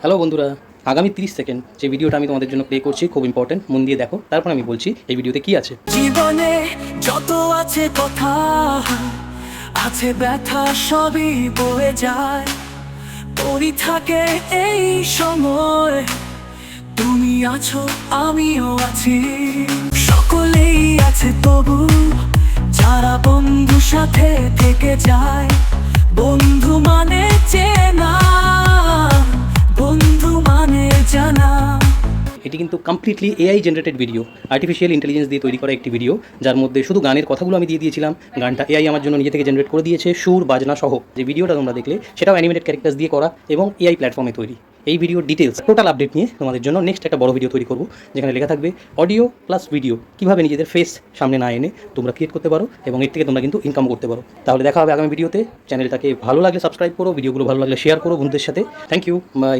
Hello বন্ধুরা, আগামী 30 second যে ভিডিওটা আমি তোমাদের জন্য প্লে করছি খুব ইম্পর্টেন্ট, মন দিয়ে দেখো, তারপর আমি বলছি এই ভিডিওতে কি আছে। জীবনে যত আছে কথা, আছে ব্যথা, সবই বয়ে যায়। পরি থাকে এই সময়, তুমি আছো আমিও আছি। সকলেই আছে তবু যারা বন্ধু সাথে থেকে যায়। বন্ধু মানে চেনা, বন্ধু মানে জানা। এটি কিন্তু completely AI generated video, artificial intelligence দিয়ে তৈরি করা একটি ভিডিও, যার মধ্যে শুধু গানের কথাগুলো আমি দিয়ে দিয়েছিলাম। গানটা এআই আমার জন্য নিজে থেকে জেনারেট করে দিয়েছে, সুর বাজনা সহ। যে ভিডিওটা তোমরা দেখলে সেটাও অ্যানিমেটেড ক্যারেক্টার্স দিয়ে করা এবং এআই প্ল্যাটফর্মে তৈরি। এই ভিডিওর ডিটেলস টোটাল আপডেট নিয়ে তোমাদের জন্য নেক্সট একটা বড় ভিডিও তৈরি করবো, যেখানে লেখা থাকবে অডিও প্লাস ভিডিও কীভাবে নিজেদের ফেস সামনে না এনে তোমরা ক্রিয়েট করতে পারো এবং এর থেকে তোমরা কিন্তু ইনকাম করতে পারো। তাহলে দেখা হবে আগামী ভিডিওতে। চ্যানেলটাকে ভালো লাগলে সাবস্ক্রাইব করো, ভিডিওগুলো ভালো লাগলে শেয়ার করো বন্ধুদের সাথে। Thank you, by.